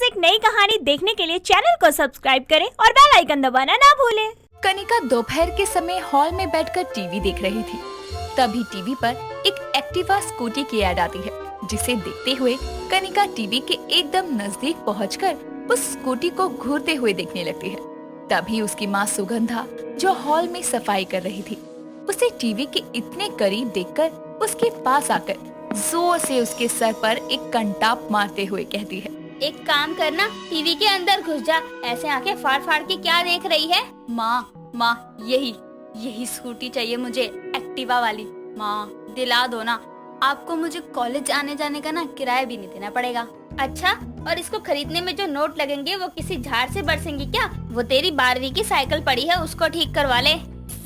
रोज एक नई कहानी देखने के लिए चैनल को सब्सक्राइब करें और बेल आइकन दबाना ना भूलें। कनिका दोपहर के समय हॉल में बैठकर टीवी देख रही थी। तभी टीवी पर एक एक्टिवा स्कूटी की ऐड आती है, जिसे देखते हुए कनिका टीवी के एकदम नजदीक पहुंचकर उस स्कूटी को घूरते हुए देखने लगती है। तभी उसकी माँ सुगंधा, जो हॉल में सफाई कर रही थी, उसे टीवी के इतने करीब देखकर उसके पास आकर जोर से उसके सर पर एक कंटाप मारते हुए कहती है, एक काम करना, टीवी के अंदर घुस जा। ऐसे आंखें फाड़ फाड़ के क्या देख रही है? माँ यही स्कूटी चाहिए मुझे, एक्टिवा वाली। माँ दिला दो ना, आपको मुझे कॉलेज आने जाने का ना किराया भी नहीं देना पड़ेगा। अच्छा, और इसको खरीदने में जो नोट लगेंगे वो किसी झाड़ से बरसेंगे क्या? वो तेरी 12वीं की साइकिल पड़ी है, उसको ठीक करवा ले।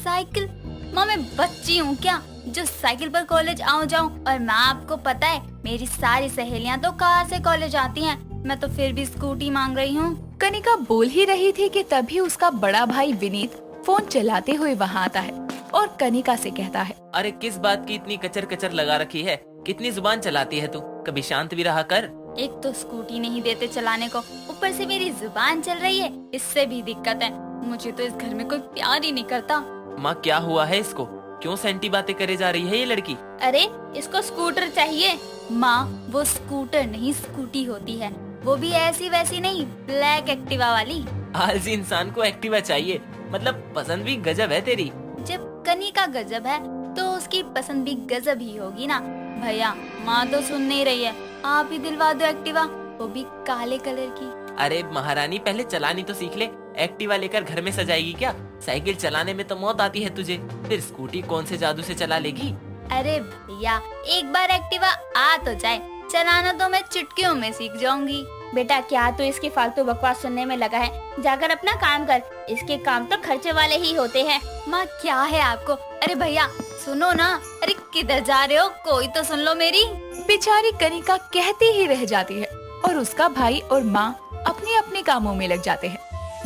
साइकिल? माँ मैं बच्ची हूँ क्या जो साइकिल पर कॉलेज आऊँ जाऊँ? और माँ आपको पता है मेरी सारी सहेलियाँ तो कार से कॉलेज आती हैं, मैं तो फिर भी स्कूटी मांग रही हूँ। कनिका बोल ही रही थी कि तभी उसका बड़ा भाई विनीत फोन चलाते हुए वहाँ आता है और कनिका से कहता है, अरे किस बात की इतनी कचर कचर लगा रखी है? कितनी जुबान चलाती है तू? कभी शांत भी रहा कर। एक तो स्कूटी नहीं देते चलाने को, ऊपर से मेरी जुबान चल रही है, इससे भी दिक्कत है। मुझे तो इस घर में कोई प्यार ही नहीं करता। माँ क्या हुआ है इसको? क्यों सेंटी बातें करे जा रही है ये लड़की? अरे इसको स्कूटर चाहिए। माँ वो स्कूटर नहीं स्कूटी होती है, वो भी ऐसी वैसी नहीं, ब्लैक एक्टिवा वाली। आलसी इंसान को एक्टिवा चाहिए? मतलब पसंद भी गजब है तेरी। जब कनिका गजब है तो उसकी पसंद भी गजब ही होगी ना। भैया माँ तो सुन नहीं रही है, आप ही दिलवा दो एक्टिवा, वो भी काले कलर की। अरे महारानी पहले चलानी तो सीख ले। एक्टिवा लेकर घर में सजाएगी क्या? साइकिल चलाने में तो मौत आती है तुझे, फिर स्कूटी कौन से जादू से चला लेगी? अरे भैया एक बार एक्टिवा आ तो जाए, चलाना तो मैं चुटकियों में सीख जाऊंगी। बेटा क्या तो इसकी फालतू बकवास सुनने में लगा है, जाकर अपना काम कर। इसके काम तो खर्चे वाले ही होते हैं। माँ क्या है आपको? अरे भैया सुनो ना, अरे किधर जा रहे हो? कोई तो सुन लो मेरी। बेचारी कनिका कहती ही रह जाती है और उसका भाई और माँ अपने अपने कामों में लग जाते हैं।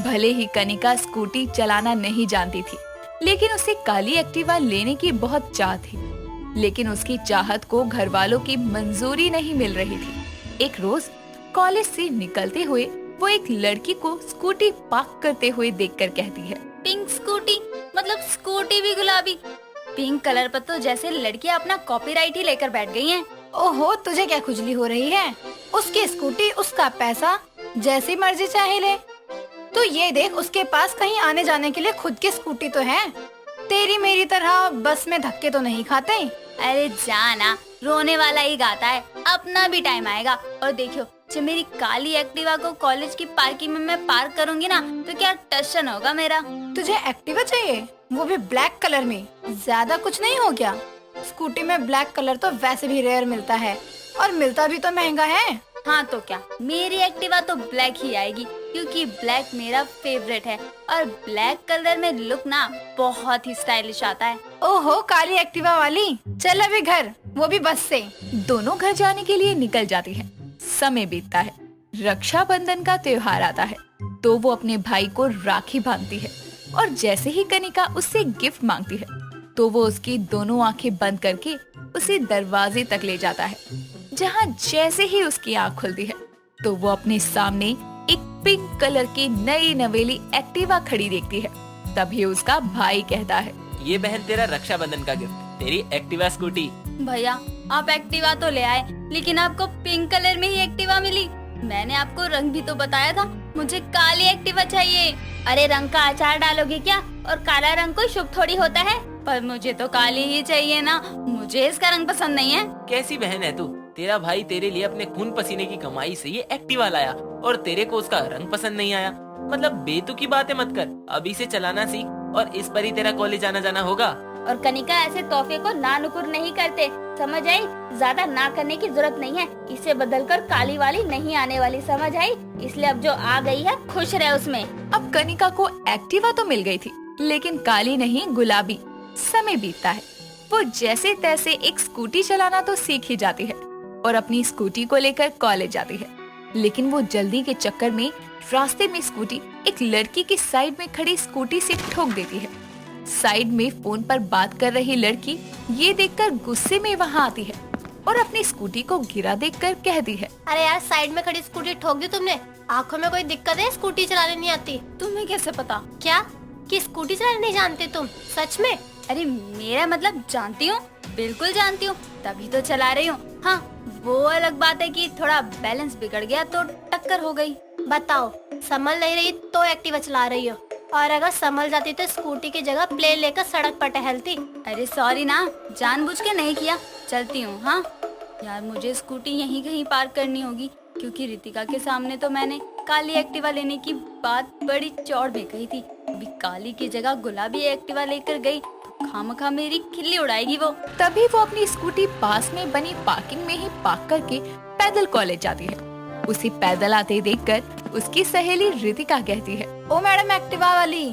भले ही कनिका स्कूटी चलाना नहीं जानती थी, लेकिन उसे काली एक्टिवा लेने की बहुत चाह थी। लेकिन उसकी चाहत को घर वालों की मंजूरी नहीं मिल रही थी। एक रोज कॉलेज से निकलते हुए वो एक लड़की को स्कूटी पार्क करते हुए देखकर कहती है, पिंक स्कूटी? मतलब स्कूटी भी गुलाबी? पिंक कलर पर तो जैसे लड़कियां अपना कॉपीराइट ही लेकर बैठ गई हैं। ओहो तुझे क्या खुजली हो रही है? उसकी स्कूटी उसका पैसा, जैसी मर्जी चाहे ले। तो ये देख उसके पास कहीं आने जाने के लिए खुद की स्कूटी तो है, तेरी मेरी तरह बस में धक्के तो नहीं खाते। अरे जाना, रोने वाला ही गाता है, अपना भी टाइम आएगा। और देखियो जब मेरी काली एक्टिवा को कॉलेज की पार्किंग में मैं पार्क करूंगी ना तो क्या टशन होगा मेरा। तुझे एक्टिवा चाहिए, वो भी ब्लैक कलर में? ज्यादा कुछ नहीं हो गया? स्कूटी में ब्लैक कलर तो वैसे भी रेयर मिलता है और मिलता भी तो महंगा है। हाँ तो क्या, मेरी एक्टिवा तो ब्लैक ही आएगी, क्योंकि ब्लैक मेरा फेवरेट है और ब्लैक कलर में लुक ना बहुत ही स्टाइलिश आता है। ओहो काली एक्टिवा वाली, चल अभी घर, वो भी बस से। दोनों घर जाने के लिए निकल जाती हैं। समय बीतता है, रक्षाबंधन का त्योहार आता है तो वो अपने भाई को राखी बांधती है और जैसे ही कनिका उससे गिफ्ट मांगती है तो वो उसकी दोनों आंखें बंद करके उसे दरवाजे तक ले जाता है, जहाँ जैसे ही उसकी आंख खुलती है तो वो अपने सामने एक पिंक कलर की नई नवेली एक्टिवा खड़ी देखती है। तभी उसका भाई कहता है, ये बहन तेरा रक्षाबंधन का गिफ्ट, तेरी एक्टिवा स्कूटी। भैया आप एक्टिवा तो ले आए, लेकिन आपको पिंक कलर में ही एक्टिवा मिली। मैंने आपको रंग भी तो बताया था, मुझे काली एक्टिवा चाहिए। अरे रंग का अचार डालोगे क्या? और काला रंग कोई शुभ थोड़ी होता है। पर मुझे तो काली ही चाहिए ना, मुझे इसका रंग पसंद नहीं है। कैसी बहन है तू? तेरा भाई तेरे लिए अपने खून पसीने की कमाई से ये एक्टिवा लाया और तेरे को उसका रंग पसंद नहीं आया? मतलब बेतुकी बातें मत कर, अभी से चलाना सीख और इस पर ही तेरा कॉलेज आना जाना होगा। और कनिका ऐसे तोहफे को ना नुकुर नहीं करते, समझ आई? ज्यादा ना करने की जरूरत नहीं है, इसे बदलकर काली वाली नहीं आने वाली, समझ आई? इसलिए अब जो आ गई है खुश रहे उसमें। अब कनिका को एक्टिवा तो मिल गई थी, लेकिन काली नहीं गुलाबी। समय बीतता है, वो जैसे तैसे एक स्कूटी चलाना तो सीख ही जाती है और अपनी स्कूटी को लेकर कॉलेज जाती है। लेकिन वो जल्दी के चक्कर में रास्ते में स्कूटी एक लड़की की साइड में खड़ी स्कूटी से ठोक देती है। साइड में फोन पर बात कर रही लड़की ये देखकर गुस्से में वहाँ आती है और अपनी स्कूटी को गिरा देखकर कहती है, अरे यार, साइड में खड़ी स्कूटी ठोक दी तुमने। आंखों में कोई दिक्कत है? स्कूटी चलाने नहीं आती? तुम्हें कैसे पता? क्या कि स्कूटी चलाने नहीं जानते तुम? सच में? अरे मेरा मतलब जानती हूँ, बिल्कुल जानती हूँ, तभी तो चला रही हूँ। हाँ, वो अलग बात है कि थोड़ा बैलेंस बिगड़ गया तो टक्कर हो गई। बताओ, संभल नहीं रही तो एक्टिवा चला रही हो, और अगर संभल जाती तो स्कूटी की जगह प्लेन लेकर सड़क पर टहलती। अरे सॉरी ना, जानबूझ के नहीं किया, चलती हूँ। हाँ यार, मुझे स्कूटी यहीं कहीं पार्क करनी होगी, क्योंकि रितिका के सामने तो मैंने काली एक्टिवा लेने की बात बड़ी चौड़ में कही थी। अभी काली की जगह गुलाबी एक्टिवा लेकर गई तो खामखा मेरी खिल्ली उड़ाएगी वो। तभी वो अपनी स्कूटी पास में बनी पार्किंग में ही पार्क करके पैदल कॉलेज जाती है। उसे पैदल आते देखकर उसकी सहेली रितिका कहती है, ओ मैडम एक्टिवा वाली,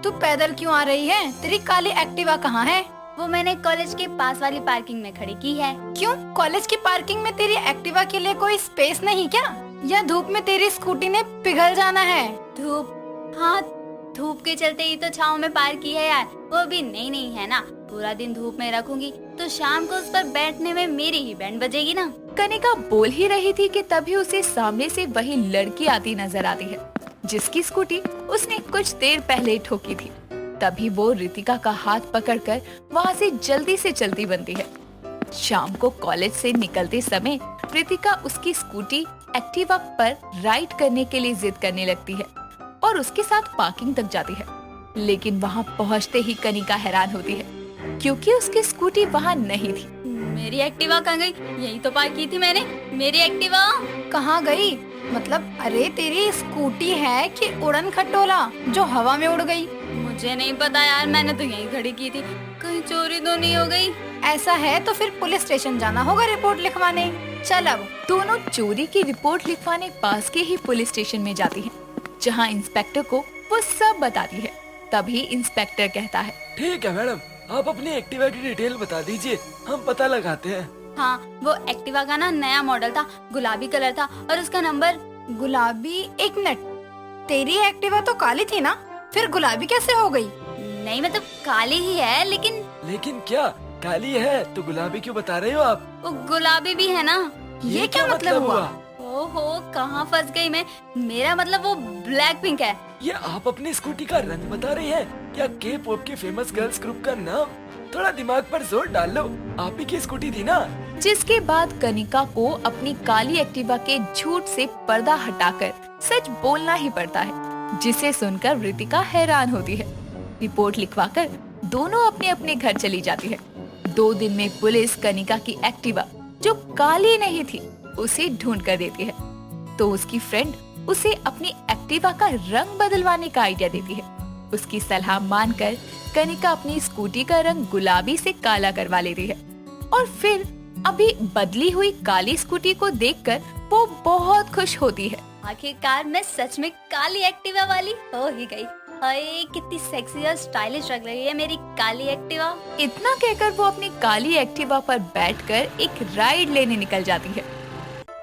तू पैदल क्यों आ रही है? तेरी काली एक्टिवा कहाँ है? वो मैंने कॉलेज के पास वाली पार्किंग में खड़ी की है। क्यों, कॉलेज की पार्किंग में तेरी एक्टिवा के लिए कोई स्पेस नहीं क्या? या धूप में तेरी स्कूटी ने पिघल जाना है? धूप? हाँ, धूप के चलते ही तो छाँव में पार्क की है यार। वो भी नहीं है ना, पूरा दिन धूप में रखूंगी तो शाम को उस पर बैठने में मेरी ही बैंड बजेगी ना। कनिका बोल ही रही थी कि तभी उसे सामने से वही लड़की आती नजर आती है, जिसकी स्कूटी उसने कुछ देर पहले ठोकी थी। तभी वो रितिका का हाथ पकड़कर वहाँ से जल्दी से चलती बनती है। शाम को कॉलेज से निकलते समय रितिका उसकी स्कूटी एक्टिवा पर राइड करने के लिए जिद करने लगती है और उसके साथ पार्किंग तक जाती है। लेकिन वहाँ पहुँचते ही कनिका हैरान होती है, क्योंकि उसकी स्कूटी वहाँ नहीं थी। मेरी एक्टिवा कहाँ गई? यही तो पार्क की थी मैंने। मेरी एक्टिवा कहाँ गई? मतलब अरे तेरी स्कूटी है कि उड़न खटोला जो हवा में उड़ गई? मुझे नहीं पता यार, मैंने तो यहीं खड़ी की थी, कहीं चोरी तो नहीं हो गई? ऐसा है तो फिर पुलिस स्टेशन जाना होगा रिपोर्ट लिखवाने। चल अब। दोनों चोरी की रिपोर्ट लिखवाने पास के ही पुलिस स्टेशन में जाती हैं, जहां इंस्पेक्टर को वो सब बताती है। तभी इंस्पेक्टर कहता है, ठीक है मैडम, आप अपनी एक्टिवा की डिटेल बता दीजिए, हम पता लगाते हैं। हाँ, वो एक्टिवा का ना नया मॉडल था, गुलाबी कलर था और उसका नंबर। गुलाबी? एक मिनट, तेरी एक्टिवा तो काली थी ना, फिर गुलाबी कैसे हो गई? नहीं मतलब काली ही है, लेकिन क्या काली है तो गुलाबी क्यों बता रहे हो आप? वो गुलाबी भी है ना। ये क्या मतलब हुआ? ओहो, कहाँ फंस गई मैं। मेरा मतलब वो ब्लैक पिंक है। ये आप अपनी स्कूटी का रंग बता रही हैं? क्या के पॉप के फेमस गर्ल्स ग्रुप का नाम? थोड़ा दिमाग पर जोर डाल लो, आप ही की स्कूटी थी ना? जिसके बाद कनिका को अपनी काली एक्टिवा के झूठ से पर्दा हटाकर सच बोलना ही पड़ता है, जिसे सुनकर रितिका हैरान होती है। रिपोर्ट लिखवाकर दोनों अपने अपने घर चली जाती है। 2 दिन में पुलिस कनिका की एक्टिवा जो काली नहीं थी उसे ढूंढ कर देती है, तो उसकी फ्रेंड उसे अपनी एक्टिवा का रंग बदलवाने का आइडिया देती है। उसकी सलाह मानकर कनिका अपनी स्कूटी का रंग गुलाबी से काला करवा लेती है और फिर अभी बदली हुई काली स्कूटी को देखकर वो बहुत खुश होती है। आखिरकार मैं सच में काली एक्टिवा वाली हो ही गई। हाय, कितनी सेक्सी और स्टाइलिश लग रही है मेरी काली एक्टिवा। इतना कहकर वो अपनी काली एक्टिवा पर बैठकर एक राइड लेने निकल जाती है।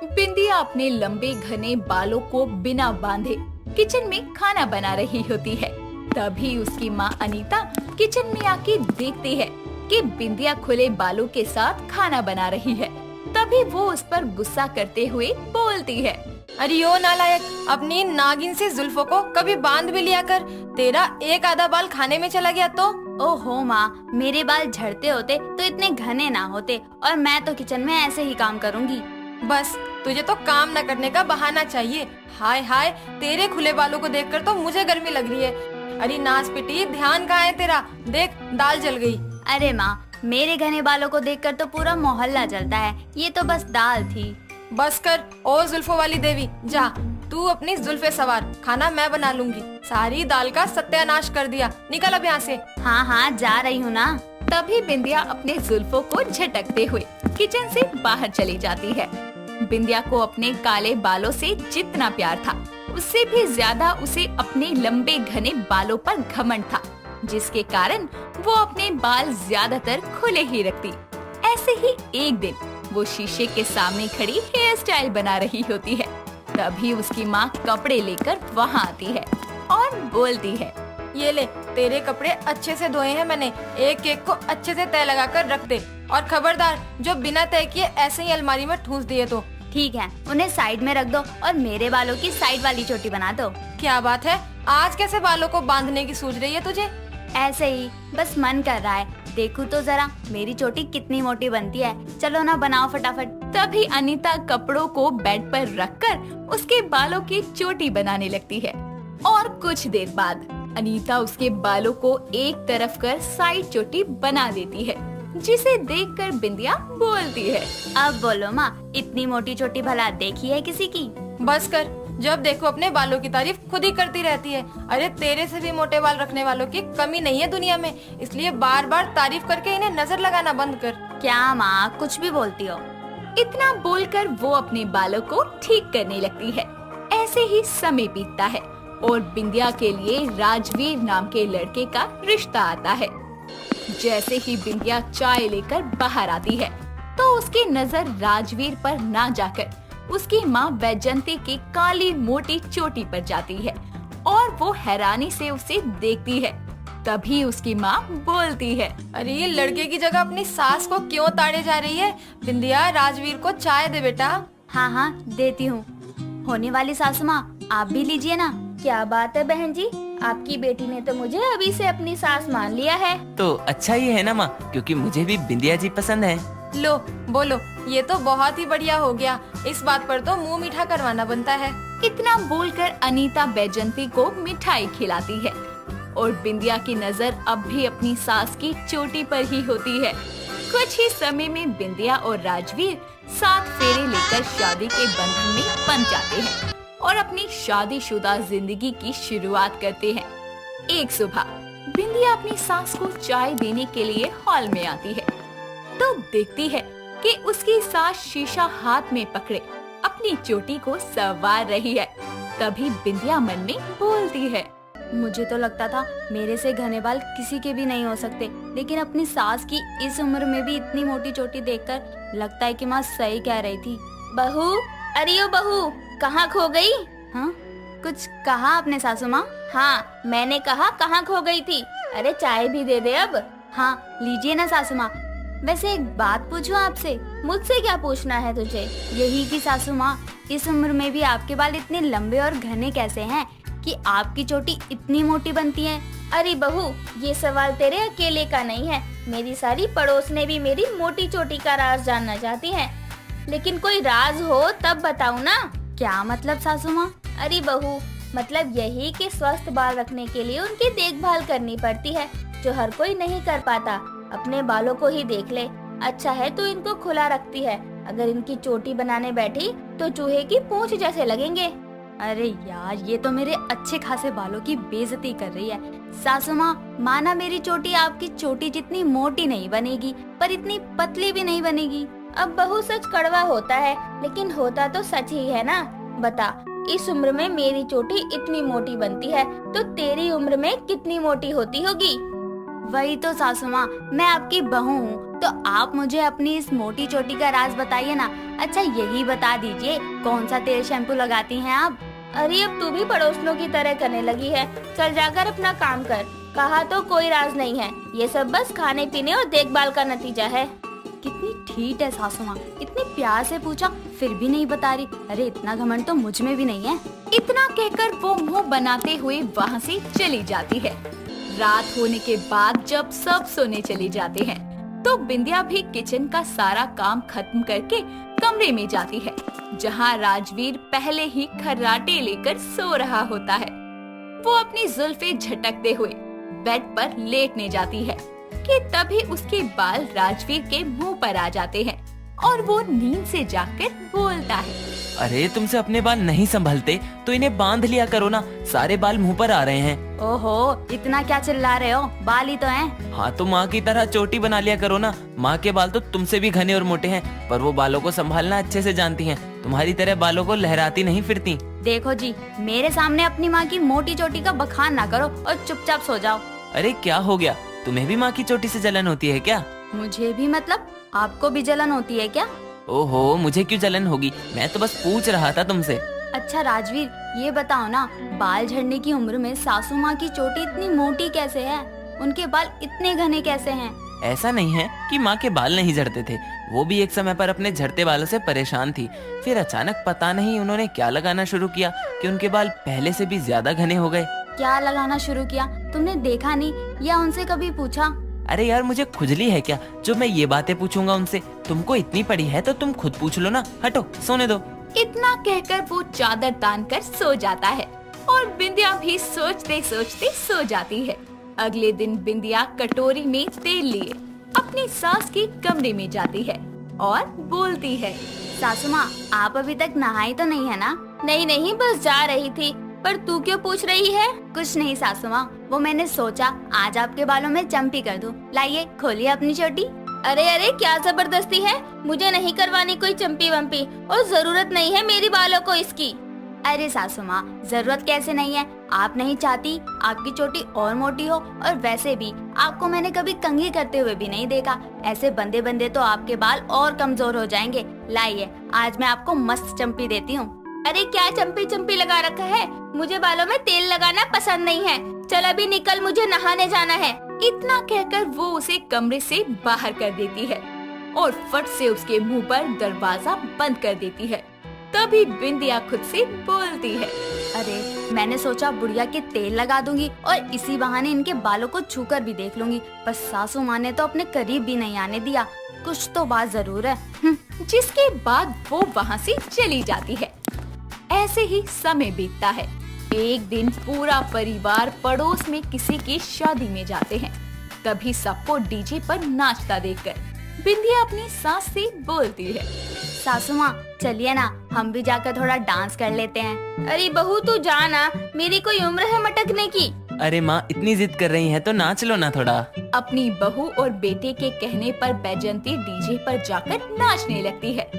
बिंदिया अपने लंबे घने बालों को बिना बांधे किचन में खाना बना रही होती है। तभी उसकी माँ अनीता किचन में आके देखती है कि बिंदिया खुले बालों के साथ खाना बना रही है। तभी वो उस पर गुस्सा करते हुए बोलती है, अरे ओ नालायक, अपनी नागिन से जुल्फों को कभी बांध भी लिया कर। तेरा एक आधा बाल खाने में चला गया तो? ओहो माँ, मेरे बाल झड़ते होते तो इतने घने ना होते, और मैं तो किचन में ऐसे ही काम करूँगी। बस तुझे तो काम न करने का बहाना चाहिए। हाय हाय, तेरे खुले बालों को देखकर तो मुझे गर्मी लग रही है। अरे नाच पिटी, ध्यान कहाँ है तेरा? देख, दाल जल गई। अरे माँ, मेरे घने बालों को देखकर तो पूरा मोहल्ला जलता है, ये तो बस दाल थी। बस कर ओ जुल्फों वाली देवी, जा तू अपनी जुल्फे सवार, खाना मैं बना लूंगी। सारी दाल का सत्यानाश कर दिया, निकल अब यहाँ से। हाँ हाँ, जा रही हूँ ना। तभी बिंदिया अपने जुल्फों को झटकते हुए किचन से बाहर चली जाती है। बिंदिया को अपने काले बालों से जितना प्यार था, उससे भी ज्यादा उसे अपने लंबे घने बालों पर घमंड था, जिसके कारण वो अपने बाल ज्यादातर खुले ही रखती। ऐसे ही एक दिन वो शीशे के सामने खड़ी हेयर स्टाइल बना रही होती है। तभी उसकी माँ कपड़े लेकर वहाँ आती है और बोलती है, ये ले, तेरे कपड़े अच्छे से धोए हैं मैंने, एक एक को अच्छे से तय लगाकर रख दे। और खबरदार जो बिना तय किए ऐसे ही अलमारी में ठूस दिए तो। ठीक है, उन्हें साइड में रख दो और मेरे बालों की साइड वाली चोटी बना दो। क्या बात है, आज कैसे बालों को बांधने की सूझ रही है तुझे? ऐसे ही बस मन कर रहा है, देखूं तो जरा मेरी चोटी कितनी मोटी बनती है। चलो ना बनाओ फटाफट। तभी अनीता कपड़ों को बेड पर रखकर उसके बालों की चोटी बनाने लगती है और कुछ देर बाद अनीता उसके बालों को एक तरफ कर साइड चोटी बना देती है, जिसे देखकर बिंदिया बोलती है, अब बोलो माँ, इतनी मोटी चोटी भला देखी है किसी की? बस कर, जब देखो अपने बालों की तारीफ खुद ही करती रहती है। अरे तेरे से भी मोटे बाल रखने वालों की कमी नहीं है दुनिया में, इसलिए बार बार तारीफ करके इन्हें नजर लगाना बंद कर। क्या माँ, कुछ भी बोलती हो। इतना बोलकर वो अपने बालों को ठीक करने लगती है। ऐसे ही समय बीतता है और बिंदिया के लिए राजवीर नाम के लड़के का रिश्ता आता है। जैसे ही बिंदिया चाय लेकर बाहर आती है तो उसकी नजर राजवीर पर ना जाकर उसकी माँ वैजंती की काली मोटी चोटी पर जाती है और वो हैरानी से उसे देखती है। तभी उसकी माँ बोलती है, अरे ये लड़के की जगह अपनी सास को क्यों ताड़े जा रही है? बिंदिया, राजवीर को चाय दे बेटा। हाँ हाँ देती हूँ। होने वाली सासू माँ, आप भी लीजिए ना। क्या बात है बहन जी, आपकी बेटी ने तो मुझे अभी से अपनी सास मान लिया है। तो अच्छा ही है ना माँ, क्योंकि मुझे भी बिंदिया जी पसंद है। लो बोलो, ये तो बहुत ही बढ़िया हो गया। इस बात पर तो मुंह मीठा करवाना बनता है। इतना बोलकर अनीता बैजंती को मिठाई खिलाती है और बिंदिया की नजर अब भी अपनी सास की चोटी पर ही होती है। कुछ ही समय में बिंदिया और राजवीर 7 फेरे लेकर शादी के बंधन में बंध जाते हैं और अपनी शादीशुदा जिंदगी की शुरुआत करते हैं। एक सुबह बिंदिया अपनी सास को चाय देने के लिए हॉल में आती है तो देखती है कि उसकी सास शीशा हाथ में पकड़े अपनी चोटी को संवार रही है। तभी बिंदिया मन में बोलती है, मुझे तो लगता था मेरे से घने बाल किसी के भी नहीं हो सकते, लेकिन अपनी सास की इस उम्र में भी इतनी मोटी चोटी देखकर लगता है कि माँ सही कह रही थी। बहू, अरे ओ बहू, कहाँ खो गई? हाँ, कुछ कहा आपने सासू माँ? हाँ, मैंने कहा कहाँ खो गई थी? अरे चाय भी दे दे अब। हाँ लीजिए ना सासू माँ। वैसे एक बात पूछूं आपसे? मुझसे क्या पूछना है तुझे? यही कि सासू माँ, इस उम्र में भी आपके बाल इतने लंबे और घने कैसे हैं कि आपकी चोटी इतनी मोटी बनती है? अरे बहू, ये सवाल तेरे अकेले का नहीं है, मेरी सारी पड़ोसनें भी मेरी मोटी चोटी का राज जानना चाहती हैं। लेकिन कोई राज हो तब बताओ ना। क्या मतलब सासू माँ? अरे बहू, मतलब यही कि स्वस्थ बाल रखने के लिए उनकी देखभाल करनी पड़ती है, जो हर कोई नहीं कर पाता। अपने बालों को ही देख ले, अच्छा है तो इनको खुला रखती है, अगर इनकी चोटी बनाने बैठी तो चूहे की पूंछ जैसे लगेंगे। अरे यार, ये तो मेरे अच्छे खासे बालों की बेइज्जती कर रही है। सासू माँ, माना मेरी चोटी आपकी चोटी जितनी मोटी नहीं बनेगी, पर इतनी पतली भी नहीं बनेगी। अब बहू, सच कड़वा होता है, लेकिन होता तो सच ही है ना। बता, इस उम्र में मेरी चोटी इतनी मोटी बनती है तो तेरी उम्र में कितनी मोटी होती होगी? वही तो सासू माँ, मैं आपकी बहू हूँ, तो आप मुझे अपनी इस मोटी चोटी का राज बताइए ना। अच्छा यही बता दीजिए, कौन सा तेल शैम्पू लगाती हैं आप? अरे अब तू भी पड़ोसनों की तरह करने लगी है, चल जाकर अपना काम कर। कहा तो कोई राज नहीं है, ये सब बस खाने पीने और देखभाल का नतीजा है। कितनी ठीक है सासू माँ, इतने प्यार से पूछा फिर भी नहीं बता रही। अरे इतना घमंड तो मुझ में भी नहीं है। इतना कहकर वो मुंह बनाते हुए वहाँ से चली जाती है। रात होने के बाद जब सब सोने चले जाते हैं तो बिंदिया भी किचन का सारा काम खत्म करके कमरे में जाती है, जहाँ राजवीर पहले ही खर्राटे लेकर सो रहा होता है। वो अपनी जुल्फें झटकते हुए बेड पर लेटने जाती है कि तभी उसके बाल राजवीर के मुंह पर आ जाते हैं और वो नींद से जाकर बोलता है, अरे तुमसे अपने बाल नहीं संभलते तो इन्हें बांध लिया करो ना, सारे बाल मुंह पर आ रहे हैं। ओहो, इतना क्या चिल्ला रहे हो, बाल ही तो हैं। हाँ तो माँ की तरह चोटी बना लिया करो ना। माँ के बाल तो तुमसे भी घने और मोटे हैं, पर वो बालों को संभालना अच्छे से जानती हैं। तुम्हारी तरह बालों को लहराती नहीं फिरती। देखो जी, मेरे सामने अपनी माँ की मोटी चोटी का बखान ना करो और चुपचाप सो जाओ। अरे क्या हो गया, तुम्हें भी माँ की चोटी से जलन होती है क्या? मुझे भी मतलब, आपको भी जलन होती है क्या? ओहो, मुझे क्यों जलन होगी, मैं तो बस पूछ रहा था तुमसे। अच्छा राजवीर, ये बताओ ना, बाल झड़ने की उम्र में सासू माँ की चोटी इतनी मोटी कैसे है? उनके बाल इतने घने कैसे हैं? ऐसा नहीं है कि माँ के बाल नहीं झड़ते थे, वो भी एक समय पर अपने झड़ते बालों से परेशान थी। फिर अचानक पता नहीं उन्होंने क्या लगाना शुरू किया कि उनके बाल पहले से भी ज्यादा घने हो गए। क्या लगाना शुरू किया? तुमने देखा नहीं या उनसे कभी पूछा? अरे यार, मुझे खुजली है क्या जो मैं ये बातें पूछूंगा उनसे? तुमको इतनी पड़ी है तो तुम खुद पूछ लो ना। हटो, सोने दो। इतना कहकर वो चादर तान कर सो जाता है और बिंदिया भी सोचते सोचते सो जाती है। अगले दिन बिंदिया कटोरी में तेल लिए अपनी सास के कमरे में जाती है और बोलती है, सासू माँ, आप अभी तक नहाई तो नहीं है ना? नहीं नहीं, बस जा रही थी। पर तू क्यों पूछ रही है? कुछ नहीं सासू माँ, वो मैंने सोचा आज आपके बालों में चंपी कर दूं। लाइए, खोलिए अपनी चोटी। अरे अरे, क्या जबरदस्ती है? मुझे नहीं करवानी कोई चंपी वंपी, और जरूरत नहीं है मेरी बालों को इसकी। अरे सासू माँ, जरूरत कैसे नहीं है? आप नहीं चाहती आपकी चोटी और मोटी हो, और वैसे भी आपको मैंने कभी कंघी करते हुए भी नहीं देखा। ऐसे बंदे बंदे तो आपके बाल और कमजोर हो जाएंगे। लाइए, आज मैं आपको मस्त चंपी देती हूँ। अरे क्या चंपी चंपी लगा रखा है? मुझे बालों में तेल लगाना पसंद नहीं है। चल अभी निकल, मुझे नहाने जाना है। इतना कहकर वो उसे कमरे से बाहर कर देती है और फट से उसके मुंह पर दरवाजा बंद कर देती है। तभी बिंदिया खुद से बोलती है, अरे मैंने सोचा बुढ़िया के तेल लगा दूंगी और इसी बहाने इनके बालों को छूकर भी देख लूंगी, पर सासू माँ ने तो अपने करीब भी नहीं आने दिया। कुछ तो बात जरूर है। जिसके बाद वो वहाँ से चली जाती है। ऐसे ही समय बीतता है। एक दिन पूरा परिवार पड़ोस में किसी की शादी में जाते हैं। तभी सबको डीजे पर नाचता देखकर बिंदिया अपनी सास से बोलती है, सासू माँ, चलिए ना, हम भी जाकर थोड़ा डांस कर लेते हैं। अरे बहू, तू जाना, मेरी कोई उम्र है मटकने की। अरे माँ, इतनी जिद कर रही हैं तो नाच लो ना थोड़ा। अपनी बहू और बेटे के कहने पर बैजंती डीजे पर जाकर नाचने लगती है।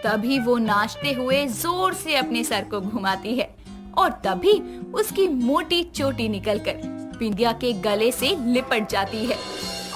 तभी वो नाचते हुए जोर से अपने सर को घुमाती है और तभी उसकी मोटी चोटी निकलकर बिंदिया के गले से लिपट जाती है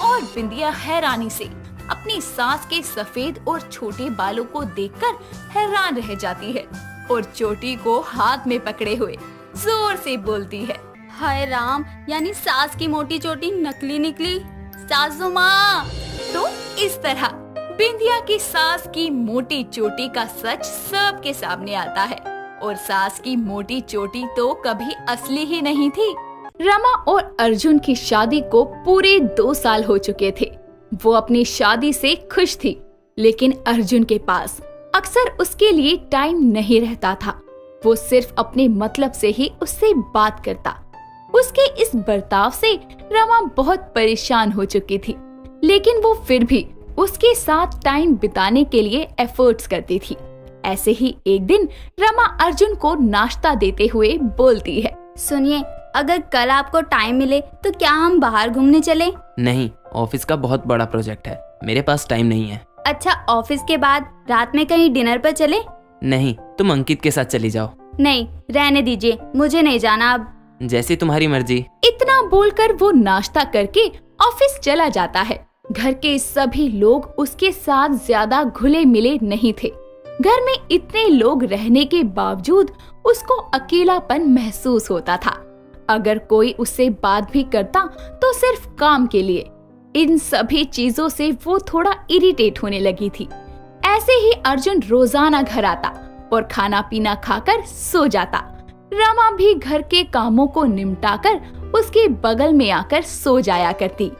और बिंदिया हैरानी से अपनी सास के सफेद और छोटे बालों को देखकर हैरान रह जाती है और चोटी को हाथ में पकड़े हुए जोर से बोलती है, हाय राम, यानी सास की मोटी चोटी नकली निकली। सासू माँ। तो इस तरह बिंदिया की सास की मोटी चोटी का सच सबके सामने आता है और सास की मोटी चोटी तो कभी असली ही नहीं थी। रमा और अर्जुन की शादी को पूरे 2 साल हो चुके थे। वो अपनी शादी से खुश थी, लेकिन अर्जुन के पास अक्सर उसके लिए टाइम नहीं रहता था। वो सिर्फ अपने मतलब से ही उससे बात करता। उसके इस बर्ताव से रमा बहुत परेशान हो चुकी थी, लेकिन वो फिर भी उसके साथ टाइम बिताने के लिए एफर्ट्स करती थी। ऐसे ही एक दिन रमा अर्जुन को नाश्ता देते हुए बोलती है, सुनिए, अगर कल आपको टाइम मिले तो क्या हम बाहर घूमने चले? नहीं, ऑफिस का बहुत बड़ा प्रोजेक्ट है, मेरे पास टाइम नहीं है। अच्छा, ऑफिस के बाद रात में कहीं डिनर पर चले? नहीं, तुम अंकित के साथ चली जाओ। नहीं, रहने दीजिए, मुझे नहीं जाना अब। जैसी तुम्हारी मर्जी। इतना बोलकर वो नाश्ता करके ऑफिस चला जाता है। घर के सभी लोग उसके साथ ज्यादा घुले मिले नहीं थे। घर में इतने लोग रहने के बावजूद उसको अकेलापन महसूस होता था। अगर कोई उससे बात भी करता तो सिर्फ काम के लिए। इन सभी चीजों से वो थोड़ा इरिटेट होने लगी थी। ऐसे ही अर्जुन रोजाना घर आता और खाना पीना खाकर सो जाता। रमा भी घर के कामों को निपटाकर उसके बगल में आकर सो जाया करती।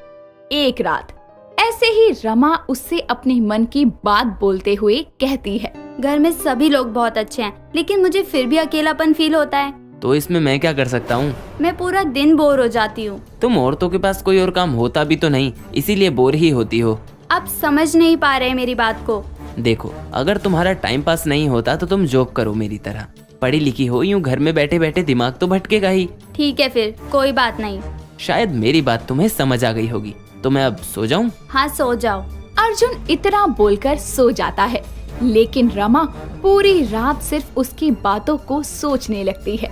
एक रात ऐसे ही रमा उससे अपने मन की बात बोलते हुए कहती है, घर में सभी लोग बहुत अच्छे हैं, लेकिन मुझे फिर भी अकेलापन फील होता है। तो इसमें मैं क्या कर सकता हूँ? मैं पूरा दिन बोर हो जाती हूँ। तुम औरतों के पास कोई और काम होता भी तो नहीं, इसीलिए बोर ही होती हो। आप समझ नहीं पा रहे मेरी बात को। देखो, अगर तुम्हारा टाइम पास नहीं होता तो तुम जॉब करो मेरी तरह। पढ़ी लिखी हो, यूँ घर में बैठे बैठे दिमाग तो भटकेगा ही। ठीक है, फिर कोई बात नहीं। शायद मेरी बात तुम्हें समझ आ गई होगी, तो मैं अब सो जाऊं? हाँ, सो जाओ। अर्जुन इतना बोलकर सो जाता है, लेकिन रमा पूरी रात सिर्फ उसकी बातों को सोचने लगती है।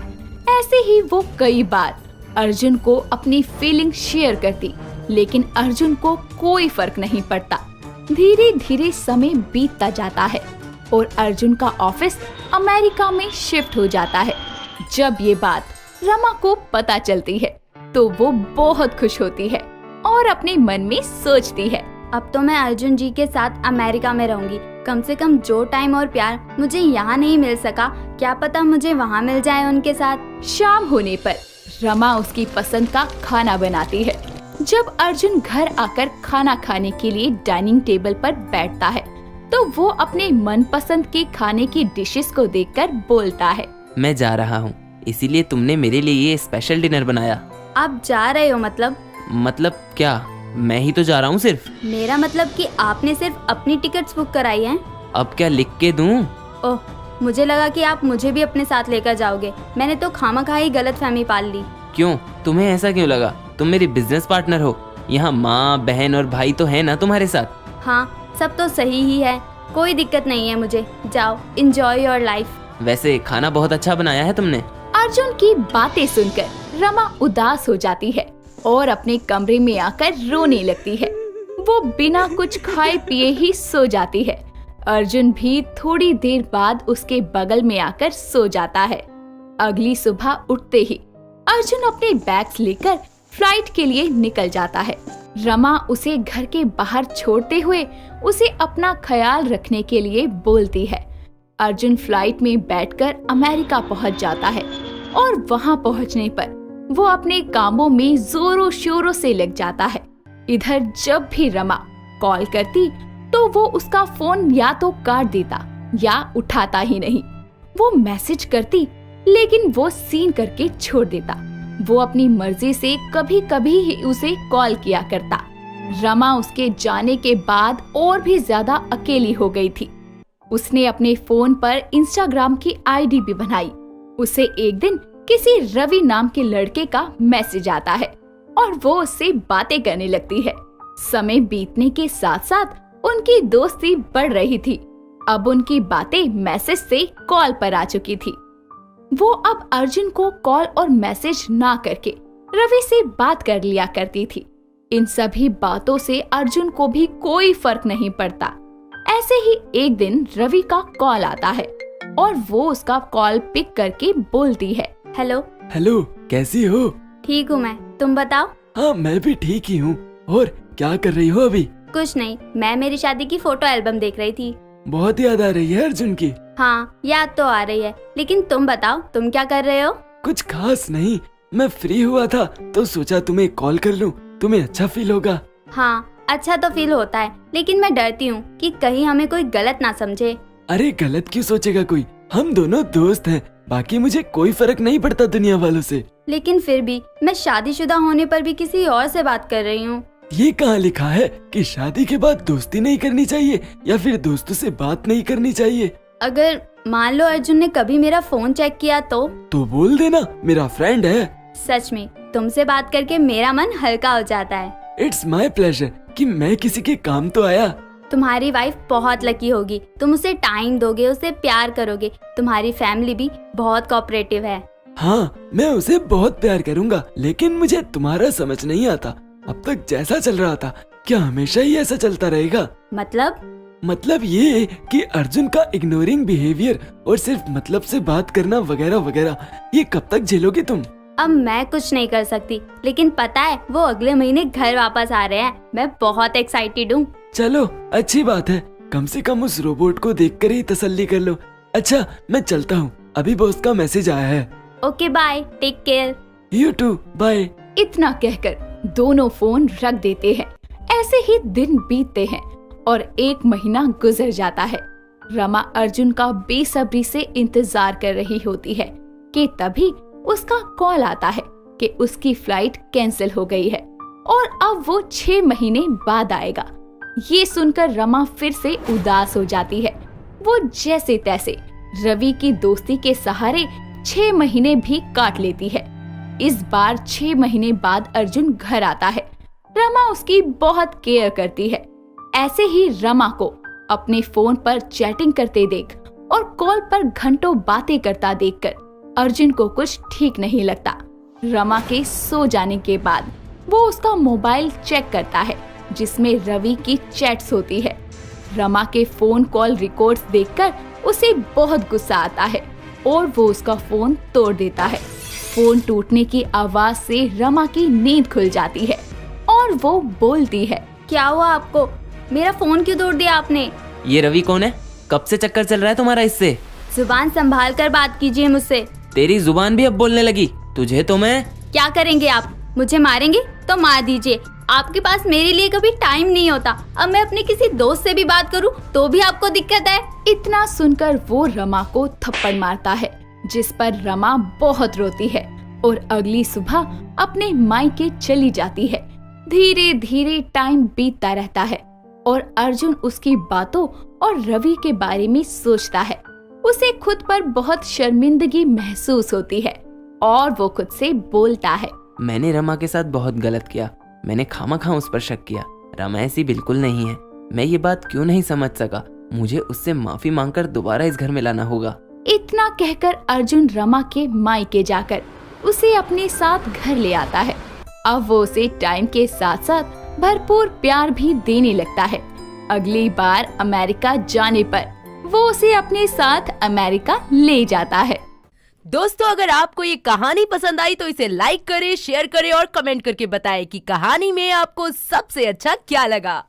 ऐसे ही वो कई बार अर्जुन को अपनी फीलिंग शेयर करती, लेकिन अर्जुन को कोई फर्क नहीं पड़ता। धीरे धीरे समय बीतता जाता है और अर्जुन का ऑफिस अमेरिका में शिफ्ट हो जाता है। जब ये बात रमा को पता चलती है तो वो बहुत खुश होती है और अपने मन में सोचती है, अब तो मैं अर्जुन जी के साथ अमेरिका में रहूंगी। कम से कम जो टाइम और प्यार मुझे यहाँ नहीं मिल सका, क्या पता मुझे वहाँ मिल जाए उनके साथ। शाम होने पर रमा उसकी पसंद का खाना बनाती है। जब अर्जुन घर आकर खाना खाने के लिए डाइनिंग टेबल पर बैठता है तो वो अपने मनपसंद के खाने की डिशेस को देखकर बोलता है, मैं जा रहा हूँ, इसीलिए तुमने मेरे लिए ये स्पेशल डिनर बनाया। आप जा रहे हो मतलब? मतलब क्या, मैं ही तो जा रहा हूँ सिर्फ। मेरा मतलब कि आपने सिर्फ अपनी टिकट्स बुक कराई हैं? अब क्या लिख के दूँ? ओह, मुझे लगा कि आप मुझे भी अपने साथ लेकर जाओगे। मैंने तो खामखा ही गलतफहमी पाल ली। क्यों, तुम्हें ऐसा क्यों लगा? तुम मेरी बिजनेस पार्टनर हो। यहाँ माँ, बहन और भाई तो है ना तुम्हारे साथ। हाँ, सब तो सही ही है, कोई दिक्कत नहीं है मुझे। जाओ, एंजॉय योर लाइफ। वैसे खाना बहुत अच्छा बनाया है तुमने। अर्जुन की बातें सुनकर रमा उदास हो जाती है और अपने कमरे में आकर रोने लगती है। वो बिना कुछ खाए पिए ही सो जाती है। अर्जुन भी थोड़ी देर बाद उसके बगल में आकर सो जाता है। अगली सुबह उठते ही अर्जुन अपने बैग्स लेकर फ्लाइट के लिए निकल जाता है। रमा उसे घर के बाहर छोड़ते हुए उसे अपना ख्याल रखने के लिए बोलती है। अर्जुन फ्लाइट में बैठकर अमेरिका पहुंच जाता है और वहां पहुंचने पर वो अपने कामों में जोरों शोरों से लग जाता है। इधर जब भी रमा कॉल करती तो वो उसका फोन या तो काट देता या उठाता ही नहीं। वो मैसेज करती लेकिन वो सीन करके छोड़ देता। वो अपनी मर्जी से कभी कभी ही उसे कॉल किया करता। रमा उसके जाने के बाद और भी ज्यादा अकेली हो गई थी। उसने अपने फोन पर इंस्टाग्राम की आईडी भी बनाई। उसे एक दिन किसी रवि नाम के लड़के का मैसेज आता है और वो उससे बातें करने लगती है। समय बीतने के साथ साथ उनकी दोस्ती बढ़ रही थी। अब उनकी बातें मैसेज से कॉल पर आ चुकी थी। वो अब अर्जुन को कॉल और मैसेज ना करके रवि से बात कर लिया करती थी। इन सभी बातों से अर्जुन को भी कोई फर्क नहीं पड़ता। ऐसे ही एक दिन रवि का कॉल आता है और वो उसका कॉल पिक करके बोलती है, हेलो। हेलो, कैसी हो? ठीक हूँ मैं, तुम बताओ। हाँ, मैं भी ठीक ही हूँ। और क्या कर रही हो अभी? कुछ नहीं, मैं मेरी शादी की फोटो एल्बम देख रही थी। बहुत याद आ रही है अर्जुन की। हाँ, याद तो आ रही है, लेकिन तुम बताओ, तुम क्या कर रहे हो? कुछ खास नहीं, मैं फ्री हुआ था तो सोचा तुम्हें कॉल कर लूं, तुम्हें अच्छा फील होगा। हाँ, अच्छा तो फील होता है, लेकिन मैं डरती हूँ कि कहीं हमें कोई गलत ना समझे। अरे गलत क्यों सोचेगा कोई, हम दोनों दोस्त हैं, बाकी मुझे कोई फर्क नहीं पड़ता दुनिया वालों से। लेकिन फिर भी मैं शादीशुदा होने पर भी किसी और से बात कर रही हूँ। ये कहाँ लिखा है कि शादी के बाद दोस्ती नहीं करनी चाहिए या फिर दोस्तों से बात नहीं करनी चाहिए? अगर मान लो अर्जुन ने कभी मेरा फोन चेक किया तो बोल देना, मेरा फ्रेंड है। सच में तुमसे बात करके मेरा मन हल्का हो जाता है। इट्स माई प्लेजर कि मैं किसी के काम तो आया। तुम्हारी वाइफ बहुत लकी होगी, तुम उसे टाइम दोगे, उसे प्यार करोगे। तुम्हारी फैमिली भी बहुत कोऑपरेटिव है। हाँ, मैं उसे बहुत प्यार करूँगा, लेकिन मुझे तुम्हारा समझ नहीं आता। अब तक जैसा चल रहा था क्या हमेशा ही ऐसा चलता रहेगा? मतलब ये कि अर्जुन का इग्नोरिंग बिहेवियर और सिर्फ मतलब से बात करना वगैरह वगैरह, ये कब तक झेलोगी तुम? अब मैं कुछ नहीं कर सकती, लेकिन पता है वो अगले महीने घर वापस आ रहे हैं। मैं बहुत एक्साइटेड हूँ। चलो अच्छी बात है, कम से कम उस रोबोट को देखकर ही तसल्ली कर लो। अच्छा, मैं चलता हूँ, अभी बॉस का मैसेज आया है। Okay bye, take care. You too, bye. इतना कहकर दोनों फोन रख देते हैं। ऐसे ही दिन बीतते हैं और 1 महीना गुजर जाता है। रमा अर्जुन का बेसब्री से इंतजार कर रही होती है कि तभी उसका कॉल आता है कि उसकी फ्लाइट कैंसिल हो गई है और अब वो 6 महीने बाद आएगा। ये सुनकर रमा फिर से उदास हो जाती है। वो जैसे तैसे रवि की दोस्ती के सहारे 6 महीने भी काट लेती है। इस बार 6 महीने बाद अर्जुन घर आता है। रमा उसकी बहुत केयर करती है। ऐसे ही रमा को अपने फोन पर चैटिंग करते देख और कॉल पर घंटों बातें करता देखकर अर्जुन को कुछ ठीक नहीं लगता। रमा के सो जाने के बाद वो उसका मोबाइल चेक करता है जिसमें रवि की चैट्स होती है। रमा के फोन कॉल रिकॉर्ड्स देखकर उसे बहुत गुस्सा आता है और वो उसका फोन तोड़ देता है। फोन टूटने की आवाज से रमा की नींद खुल जाती है और वो बोलती है। क्या हुआ आपको? मेरा फोन क्यों तोड़ दिया आपने? ये रवि कौन है? कब से चक्कर चल रहा है तुम्हारा इससे? जुबान संभाल कर बात कीजिए मुझसे। तेरी जुबान भी अब बोलने लगी। तुझे तो मैं... क्या करेंगे आप? मुझे मारेंगे तो मार दीजिए। आपके पास मेरे लिए कभी टाइम नहीं होता। अब मैं अपने किसी दोस्त से भी बात करूं तो भी आपको दिक्कत है। इतना सुनकर वो रमा को थप्पड़ मारता है, जिस पर रमा बहुत रोती है और अगली सुबह अपने मायके चली जाती है। धीरे धीरे टाइम बीतता रहता है और अर्जुन उसकी बातों और रवि के बारे में सोचता है। उसे खुद पर बहुत शर्मिंदगी महसूस होती है और वो खुद से बोलता है, मैंने रमा के साथ बहुत गलत किया। मैंने खामखा उस पर शक किया। रमा ऐसी बिल्कुल नहीं है। मैं ये बात क्यों नहीं समझ सका? मुझे उससे माफी मांगकर दोबारा इस घर में लाना होगा। इतना कहकर अर्जुन रमा के मायके जाकर उसे अपने साथ घर ले आता है। अब वो उसे टाइम के साथ साथ भरपूर प्यार भी देने लगता है। अगली बार अमेरिका जाने पर वो उसे अपने साथ अमेरिका ले जाता है। दोस्तों, अगर आपको ये कहानी पसंद आई तो इसे लाइक करें, शेयर करें और कमेंट करके बताएं कि कहानी में आपको सबसे अच्छा क्या लगा।